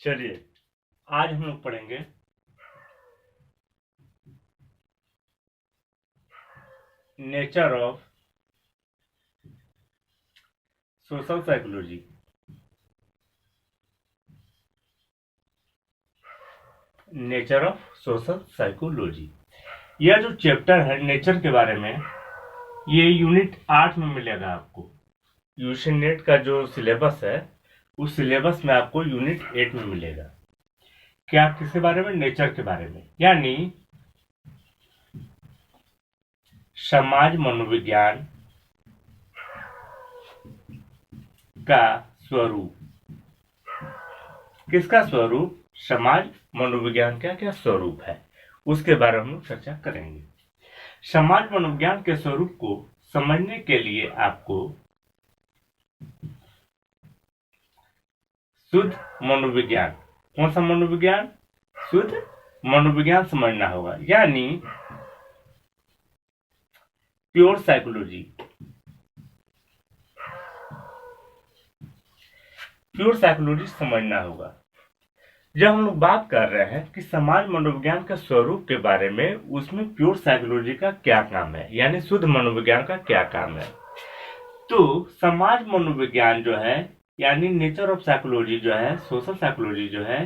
चलिए आज हम लोग पढ़ेंगे nature of social psychology. Nature of social psychology, यह जो चैप्टर है नेचर के बारे में, ये यूनिट 8 में मिलेगा आपको। यूजी नेट का जो सिलेबस है उस सिलेबस में आपको यूनिट 8 में मिलेगा। क्या, किसके बारे में? नेचर के बारे में, यानी समाज मनोविज्ञान का स्वरूप। किसका स्वरूप? समाज मनोविज्ञान का क्या स्वरूप है, उसके बारे में हम लोग चर्चा करेंगे। समाज मनोविज्ञान के स्वरूप को समझने के लिए आपको शुद्ध मनोविज्ञान, कौन सा मनोविज्ञान? शुद्ध मनोविज्ञान समझना होगा, यानी प्योर साइकोलॉजी। प्योर साइकोलॉजी समझना होगा। जब हम लोग बात कर रहे हैं कि समाज मनोविज्ञान के स्वरूप के बारे में, उसमें प्योर साइकोलॉजी का क्या काम है, यानी शुद्ध मनोविज्ञान का क्या काम है। तो समाज मनोविज्ञान जो है, यानी नेचर ऑफ साइकोलॉजी जो है, सोशल साइकोलॉजी जो है,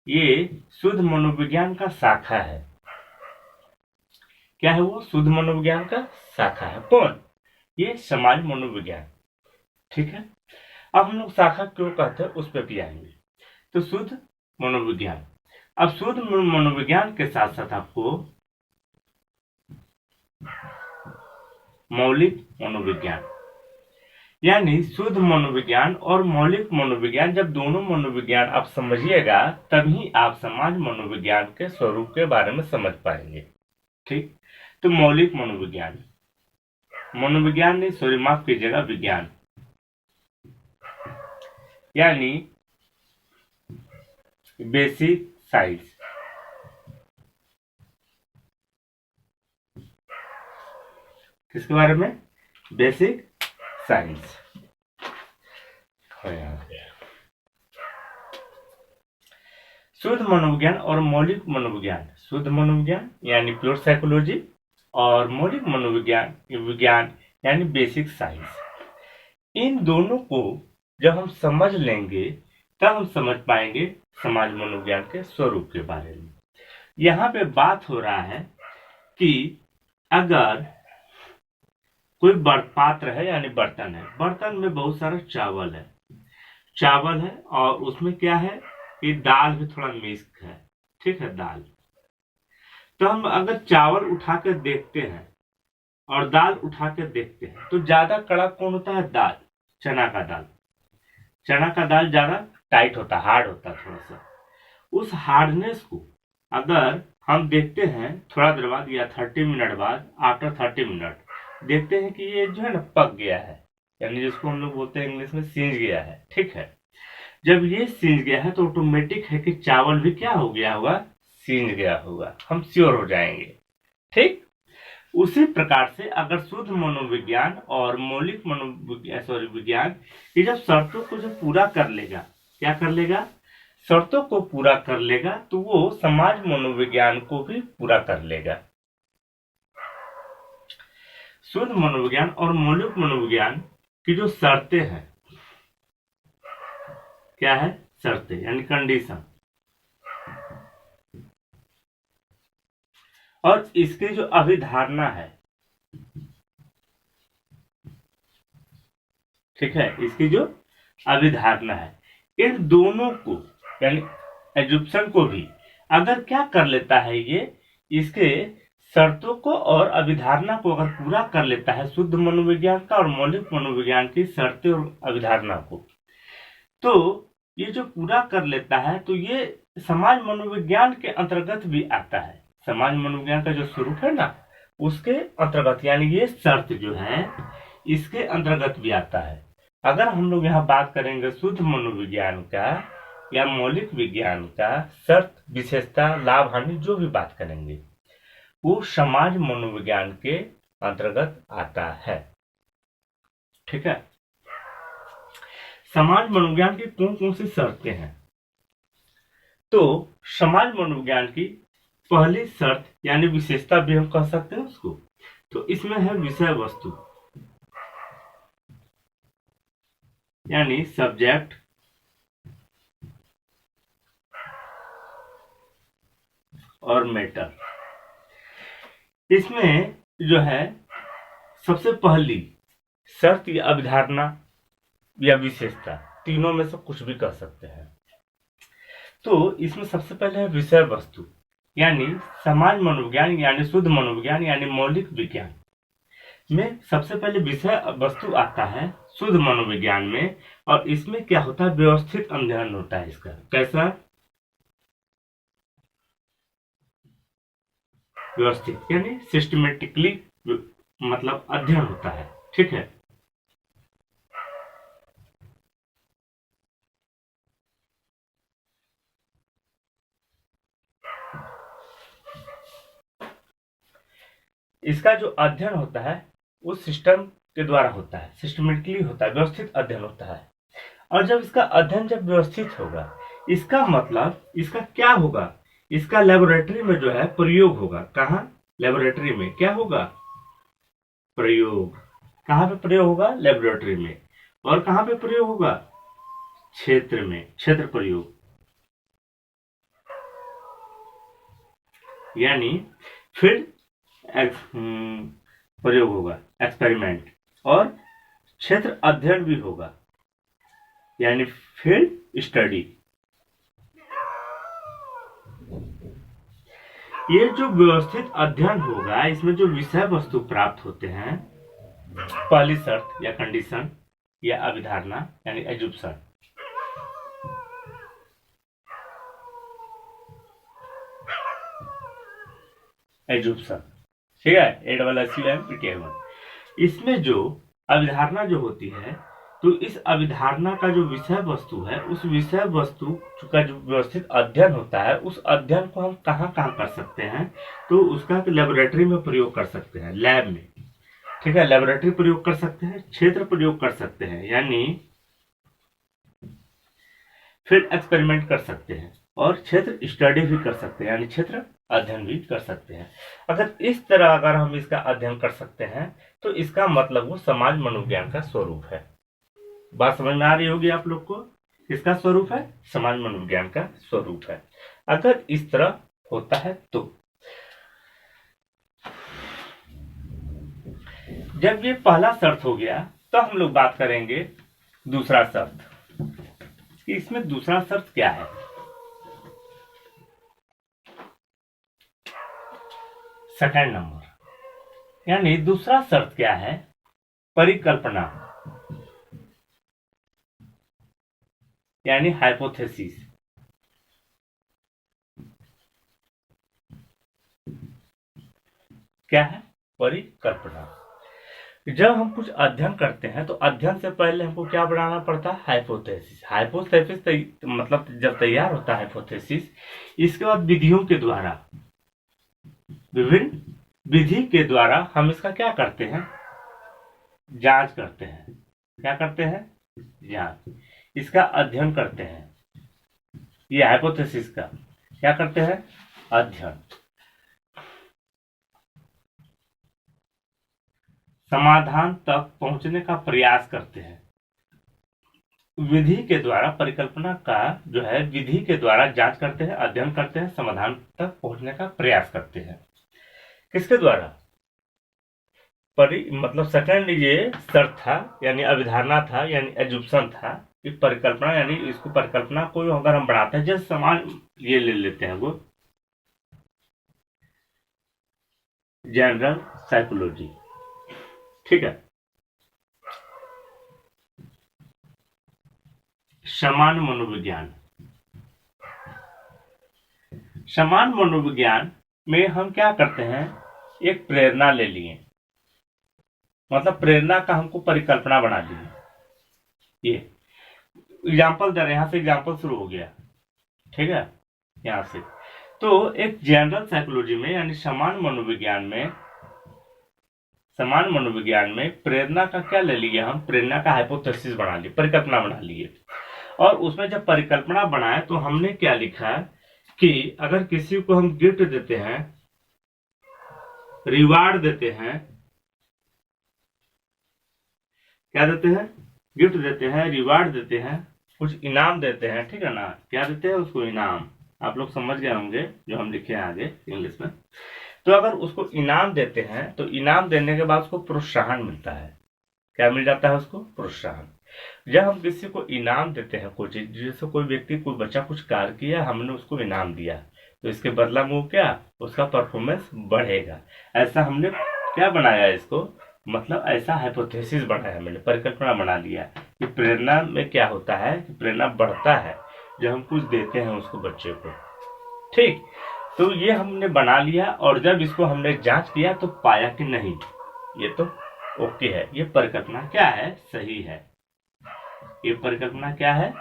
ये शुद्ध मनोविज्ञान का शाखा है। क्या है वो? शुद्ध मनोविज्ञान का शाखा है। कौन? ये समाज मनोविज्ञान। ठीक है, अब हम लोग शाखा क्यों कहते हैं उस पर भी आएंगे। तो शुद्ध मनोविज्ञान, अब शुद्ध मनोविज्ञान के साथ साथ आपको मौलिक मनोविज्ञान, यानी शुद्ध मनोविज्ञान और मौलिक मनोविज्ञान, जब दोनों मनोविज्ञान आप समझिएगा तभी आप समाज मनोविज्ञान के स्वरूप के बारे में समझ पाएंगे। ठीक, तो मौलिक मनोविज्ञान, मनोविज्ञान नहीं, सॉरी माफ कीजिएगा, विज्ञान, यानी बेसिक साइंस। किसके बारे में? Basic science. शुद्ध मनोविज्ञान और मौलिक मनोविज्ञान, शुद्ध मनोविज्ञान यानी प्योर साइकोलॉजी, और मौलिक मनोविज्ञान विज्ञान यानी बेसिक साइंस। इन दोनों को जब हम समझ लेंगे तब हम समझ पाएंगे समाज मनोविज्ञान के स्वरूप के बारे में। यहाँ पे बात हो रहा है कि अगर कोई पात्र है, यानी बर्तन है, बर्तन में बहुत सारा चावल है और उसमें क्या है कि दाल भी थोड़ा मिक्स है। ठीक है, दाल। तो हम अगर चावल उठा कर देखते हैं और दाल उठा कर देखते हैं तो ज्यादा कड़क कौन होता है? दाल, चना का दाल। चना का दाल ज्यादा टाइट होता है, हार्ड होता है थोड़ा सा। उस हार्डनेस को अगर हम देखते हैं थोड़ा देर बाद या 30 मिनट बाद, आफ्टर 30 मिनट देखते हैं कि ये जो है ना पक गया है, यानी जिसको हम लोग बोलते हैं इंग्लिश में सींच गया है। ठीक है, जब ये सींच गया है तो ऑटोमेटिक है कि चावल भी क्या हो गया होगा? सींच गया होगा, हम श्योर हो जाएंगे। ठीक, उसी प्रकार से अगर शुद्ध मनोविज्ञान और मौलिक विज्ञान, ये जब शर्तों को जो पूरा कर लेगा, क्या कर लेगा? शर्तों को पूरा कर लेगा, तो वो समाज मनोविज्ञान को भी पूरा कर लेगा। शुद्ध मनोविज्ञान और मौलिक मनोविज्ञान की जो शर्तें हैं, क्या है? शर्तें यानी कंडीशन, और इसकी जो अभिधारणा है, ठीक है, इसकी जो अभिधारणा है, इन दोनों को यानी एजुप्शन को भी अगर क्या कर लेता है, ये इसके शर्तों को और अभिधारणा को अगर पूरा कर लेता है, शुद्ध मनोविज्ञान का और मौलिक मनोविज्ञान की शर्तें और अभिधारणा को, तो ये जो पूरा कर लेता है तो ये समाज मनोविज्ञान के अंतर्गत भी आता है। समाज मनोविज्ञान का जो स्वरूप है ना, उसके अंतर्गत, यानी ये शर्त जो है इसके अंतर्गत भी आता है। अगर हम लोग यहाँ बात करेंगे शुद्ध मनोविज्ञान का या मौलिक विज्ञान का, शर्त, विशेषता, लाभ, हानि, जो भी बात करेंगे वो समाज मनोविज्ञान के अंतर्गत आता है। ठीक है, समाज मनोविज्ञान की कौन कौन सी शर्तें हैं? तो समाज मनोविज्ञान की पहली शर्त यानी विशेषता भी हम कह सकते हैं उसको, तो इसमें है विषय वस्तु यानी सब्जेक्ट और मैटर। इसमें जो है सबसे पहली शर्त या अवधारणा या विशेषता, तीनों में से कुछ भी कह सकते हैं। तो इसमें सबसे पहले है विषय वस्तु यानी समाज मनोविज्ञान यानी शुद्ध मनोविज्ञान यानी मौलिक विज्ञान में सबसे पहले विषय वस्तु आता है शुद्ध मनोविज्ञान में, और इसमें क्या होता है, व्यवस्थित अध्ययन होता है इसका। कैसा? व्यवस्थित यानी सिस्टमेटिकली मतलब अध्ययन होता है। ठीक है। इसका जो अध्ययन होता है वो सिस्टम के द्वारा होता है, सिस्टमेटिकली होता है, व्यवस्थित अध्ययन होता है। और जब इसका अध्ययन जब व्यवस्थित होगा, इसका मतलब इसका क्या होगा, इसका लेबोरेटरी में जो है प्रयोग होगा। कहाँ? लेबोरेटरी में। क्या होगा? प्रयोग। कहाँ पे प्रयोग होगा? लेबोरेटरी में। और कहाँ पे प्रयोग होगा? क्षेत्र में, क्षेत्र प्रयोग। यानी फिर प्रयोग होगा, एक्सपेरिमेंट, और क्षेत्र अध्ययन भी होगा यानी फील्ड स्टडी। ये जो व्यवस्थित अध्ययन होगा, इसमें जो विषय वस्तु प्राप्त होते हैं, पहली शर्त या कंडीशन या अवधारणा यानी एजुप्शन। एजुप्शन, ठीक है, ASSUM। इसमें जो अवधारणा जो होती है, तो इस अवधारणा का जो विषय वस्तु है, उस विषय वस्तु का जो व्यवस्थित अध्ययन होता है, उस अध्ययन को हम कहाँ कहाँ कर सकते हैं, तो उसका लेबोरेटरी में प्रयोग कर सकते हैं, लैब में। ठीक है, लेबोरेटरी प्रयोग कर सकते हैं, क्षेत्र प्रयोग कर सकते हैं यानी फिर एक्सपेरिमेंट कर सकते हैं, और क्षेत्र स्टडी भी कर सकते हैं यानी क्षेत्र अध्ययन भी कर सकते हैं। अगर इस तरह अगर हम इसका अध्ययन कर सकते हैं, तो इसका मतलब वो समाज मनोविज्ञान का स्वरूप है। बात समझ में आ रही होगी आप लोग को? किसका स्वरूप है? समाज मनोविज्ञान का स्वरूप है। अगर इस तरह होता है तो जब ये पहला शर्त हो गया, तो हम लोग बात करेंगे दूसरा शर्त। इसमें दूसरा शर्त क्या है? सेकंड नंबर, यानी दूसरा शर्त क्या है? परिकल्पना यानी हाइपोथेसिस। क्या है? परिकल्पना। जब हम कुछ अध्ययन करते हैं, तो अध्ययन से पहले हमको क्या बनाना पड़ता है? हाइपोथेसिस। हाइपोथेसिस मतलब जब तैयार होता है हाइपोथेसिस, इसके बाद विधियों के द्वारा, विभिन्न विधि के द्वारा हम इसका क्या करते हैं? जांच करते हैं। क्या करते हैं? जांच। इसका अध्ययन करते हैं। ये हाइपोथेसिस का क्या करते हैं? अध्ययन। समाधान तक पहुंचने का प्रयास करते हैं। विधि के द्वारा, परिकल्पना का जो है विधि के द्वारा जांच करते हैं, अध्ययन करते हैं, समाधान तक पहुंचने का प्रयास करते हैं। किसके द्वारा? मतलब सेकंड ये शर्त था यानी अवधारणा था यानी एजुप्शन था। परिकल्पना यानी इसको, परिकल्पना को अगर हम बढ़ाते हैं, जैसे समान ये ले लेते हैं, वो जनरल साइकोलॉजी। ठीक है। समान मनोविज्ञान। समान मनोविज्ञान में हम क्या करते हैं? एक प्रेरणा ले लिए, मतलब प्रेरणा का हमको परिकल्पना बना दी। ये एग्जाम्पल दे रहे हैं, यहां से एग्जाम्पल शुरू हो गया। ठीक है, यहां से तो एक जनरल साइकोलॉजी में यानी समान मनोविज्ञान में प्रेरणा का क्या ले लिए हम? प्रेरणा का हाइपोथेसिस बना लिए, परिकल्पना बना लिए। और उसमें जब परिकल्पना बनाए, तो हमने क्या लिखा है? कि अगर किसी को हम गिफ्ट देते हैं, रिवार्ड देते हैं, क्या देते हैं, गिफ्ट देते हैं, रिवार्ड देते हैं, कुछ इनाम देते हैं, ठीक है ना, क्या देते हैं उसको, इनाम। आप लोग समझ गए होंगे जो हम लिखे हैं आगे इंग्लिश में। तो अगर उसको इनाम देते हैं तो इनाम देने के बाद उसको प्रोत्साहन मिलता है। क्या मिल जाता है उसको, प्रोत्साहन। जब हम किसी को इनाम देते हैं कोई चीज, जैसे कोई व्यक्ति, कोई बच्चा कुछ कार्य किया, हमने उसको इनाम दिया, तो इसके बदला में वो क्या, उसका परफॉर्मेंस बढ़ेगा। ऐसा हमने क्या बनाया इसको, मतलब ऐसा हाइपोथेसिस बनाया, मैंने परिकल्पना बना लिया कि प्रेरणा में क्या होता है कि प्रेरणा बढ़ता है जब हम कुछ देते हैं उसको, बच्चे को। ठीक, तो ये हमने बना लिया, और जब इसको हमने जांच किया तो पाया कि नहीं, ये तो ओके है, ये परिकल्पना क्या है, सही है, ये परिकल्पना क्या है,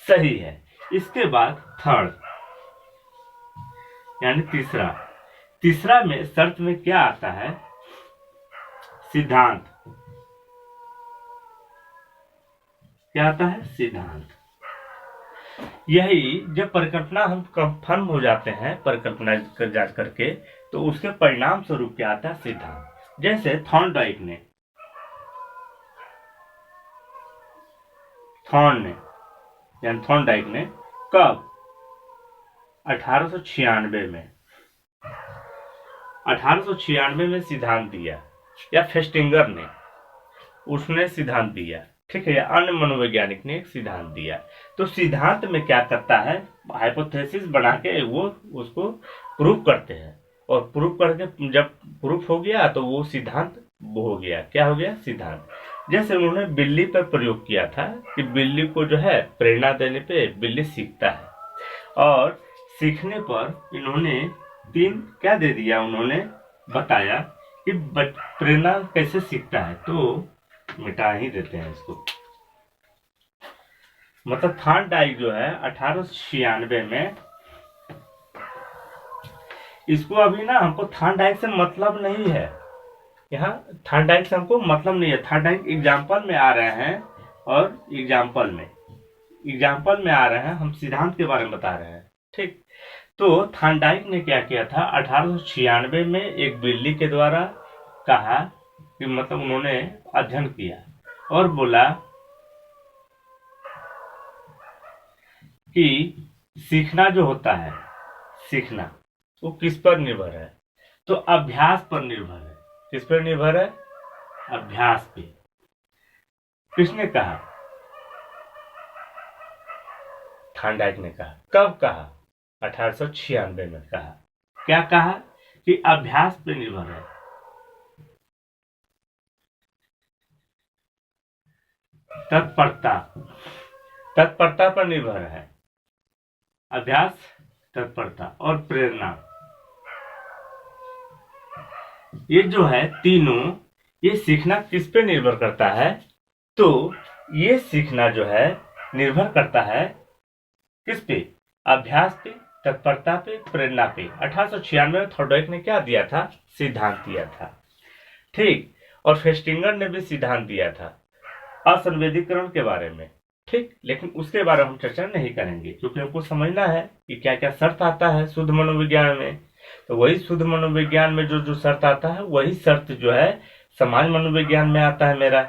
सही है। इसके बाद थर्ड यानी तीसरा, तीसरा में शर्त में क्या आता है, सिद्धांत। क्या आता है, सिद्धांत। यही जब परिकल्पना हम कंफर्म हो जाते हैं परिकल्पना कर जांच करके, तो उसके परिणाम स्वरूप क्या आता है, सिद्धांत। जैसे थॉर्नडाइक ने थॉर्नडाइक ने कब, 1896 में, 1896 में सिद्धांत दिया, या फेस्टिंगर ने, उसने सिद्धांत दिया, ठीक है, या अन्य मनोवैज्ञानिक ने एक सिद्धांत दिया। तो सिद्धांत में क्या करता है, हाइपोथेसिस बना के वो उसको प्रूफ करते हैं, और प्रूफ करके जब प्रूफ हो गया तो वो सिद्धांत हो गया, क्या हो गया, सिद्धांत। जैसे उन्होंने बिल्ली पर प्रयोग किया था कि बिल्ली को जो है प्रेरणा देने पे बिल्ली सीखता है, और सीखने पर इन्होंने 3 क्या दे दिया, उन्होंने बताया कि प्रेरणा कैसे सीखता है, तो मिटा ही देते हैं इसको। मतलब थॉर्नडाइक जो है 1896 में, इसको अभी ना हमको थॉर्नडाइक से मतलब नहीं है, यहाँ थॉर्नडाइक से हमको मतलब नहीं है। थॉर्नडाइक एग्जाम्पल में आ रहे हैं, और एग्जाम्पल में आ रहे हैं, हम सिद्धांत के बारे में बता रहे हैं, ठीक। तो थॉर्नडाइक ने क्या किया था, 1896 में एक बिल्ली के द्वारा कहा कि, मतलब उन्होंने अध्ययन किया और बोला कि सीखना जो होता है, सीखना वो किस पर निर्भर है, तो अभ्यास पर निर्भर है। किस पर निर्भर है, अभ्यास पे। किसने कहा, थॉर्नडाइक ने कहा। कब कहा, 1896 में कहा। क्या कहा कि अभ्यास पे निर्भर है। तत्परता पर निर्भर है, अभ्यास, तत्परता और प्रेरणा, ये जो है तीनों, ये सीखना किस पे निर्भर करता है, तो ये सीखना जो है निर्भर करता है किस पे, अभ्यास पे, तत्परता पे, प्रेरणा पे। 1896 में थॉर्नडाइक ने क्या दिया था, सिद्धांत दिया था, ठीक। और फेस्टिंगर ने भी सिद्धांत दिया था असंवेदीकरण के बारे में, ठीक। लेकिन उसके बारे में हम चर्चा नहीं करेंगे, क्योंकि हमको समझना है कि क्या क्या शर्त आता है शुद्ध मनोविज्ञान में। तो वही शुद्ध मनोविज्ञान में जो जो शर्त आता है, वही शर्त जो है समाज मनोविज्ञान में आता है मेरा,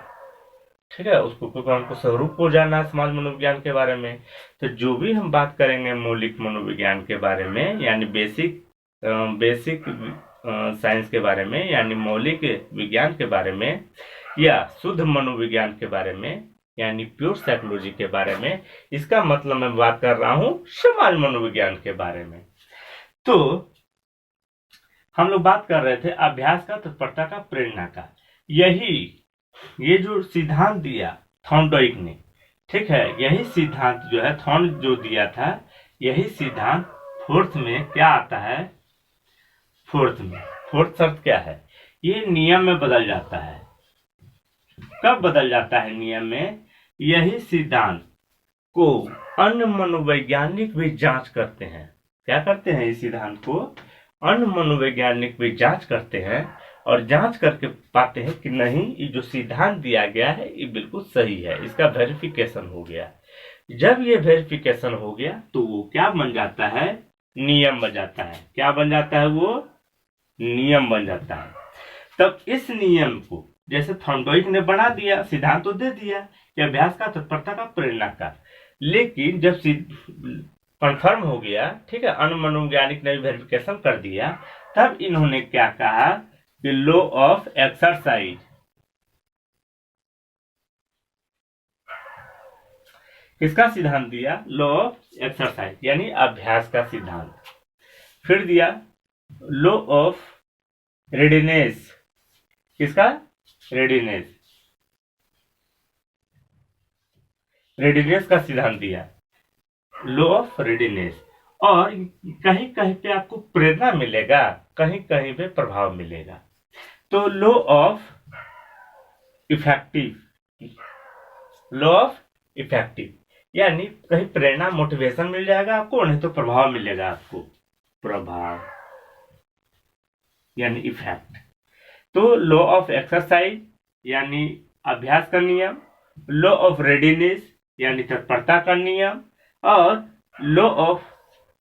ठीक है। उसको क्योंकि हमको स्वरूप को जानना है समाज मनोविज्ञान के बारे में। तो जो भी हम बात करेंगे मौलिक मनोविज्ञान के बारे में, यानी बेसिक साइंस के बारे में, यानी मौलिक विज्ञान के बारे में, या शुद्ध मनोविज्ञान के बारे में, यानी प्योर साइकोलॉजी के बारे में, इसका मतलब मैं बात कर रहा हूं समाज मनोविज्ञान के बारे में। तो हम लोग बात कर रहे थे अभ्यास का, तत्परता का, प्रेरणा का। ये जो सिद्धांत दिया थॉर्नडाइक ने, ठीक है, यही सिद्धांत जो है थॉर्न जो दिया था, यही सिद्धांत फोर्थ में क्या आता है, फोर्थ शर्त क्या है, ये नियम में बदल जाता है। कब बदल जाता है नियम में, यही सिद्धांत को अन्य मनोवैज्ञानिक भी जांच करते हैं। क्या करते हैं, इस सिद्धांत को अन्य मनोवैज्ञानिक भी जांच करते हैं, और जांच करके पाते हैं कि नहीं, ये जो सिद्धांत दिया गया है ये बिल्कुल सही है, इसका वेरिफिकेशन हो गया। जब ये वेरिफिकेशन हो गया तो वो क्या बन जाता है, नियम बन जाता है। क्या बन जाता है? वो नियम बन जाता है। तब इस नियम को जैसे थॉर्नडाइक ने बना दिया, सिद्धांत तो दे दिया कि अभ्यास का, तत्परता का, प्रेरणा का, लेकिन जब कंफर्म हो गया, ठीक है, अन्य मनोवैज्ञानिक ने वेरिफिकेशन कर दिया, तब इन्होंने क्या कहा कि लॉ ऑफ एक्सरसाइज, किसका सिद्धांत दिया? लॉ ऑफ एक्सरसाइज यानी अभ्यास का सिद्धांत। फिर दिया लॉ ऑफ रेडीनेस, किसका? रेडीनेस, रेडीनेस का सिद्धांत दिया, लॉ ऑफ रेडीनेस। और कहीं कहीं पे आपको प्रेरणा मिलेगा, कहीं कहीं पे प्रभाव मिलेगा। तो law of effective, law of effective यानी कहीं प्रेरणा, मोटिवेशन मिल जाएगा आपको, नहीं तो प्रभाव मिलेगा आपको, प्रभाव यानी इफेक्ट। तो लॉ ऑफ एक्सरसाइज यानी अभ्यास का नियम, लॉ ऑफ रेडीनेस यानी तत्परता का नियम, और लॉ ऑफ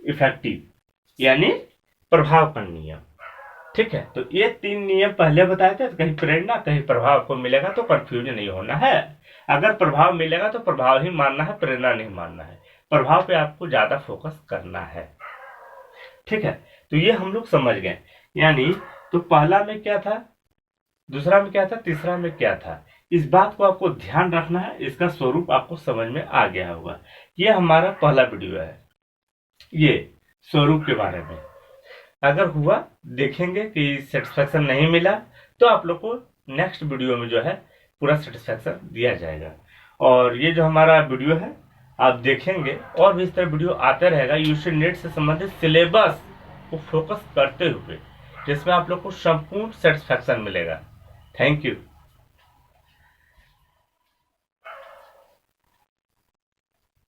इफेक्टिव यानी प्रभाव का नियम। ठीक है, तो ये 3 नियम पहले बताए थे। कहीं प्रेरणा, कहीं प्रभाव को मिलेगा, तो कंफ्यूज नहीं होना है। अगर प्रभाव मिलेगा तो प्रभाव ही मानना है, प्रेरणा नहीं मानना है। प्रभाव पे आपको ज्यादा फोकस करना है। ठीक है, तो ये हम लोग समझ गए। यानी तो पहला में क्या था, दूसरा में क्या था, तीसरा में क्या था, इस बात को आपको ध्यान रखना है। इसका स्वरूप आपको समझ में आ गया होगा। ये हमारा पहला वीडियो है, ये स्वरूप के बारे में। अगर हुआ, देखेंगे कि सेटिस्फैक्शन नहीं मिला, तो आप लोग को नेक्स्ट वीडियो में जो है पूरा सेटिस्फैक्शन दिया जाएगा। और ये जो हमारा वीडियो है आप देखेंगे, और भी इस तरह वीडियो आते रहेगा यूसी नेट से संबंधित सिलेबस को फोकस करते हुए, जिसमें आप लोग को संपूर्ण सेटिस्फैक्शन मिलेगा। Thank you.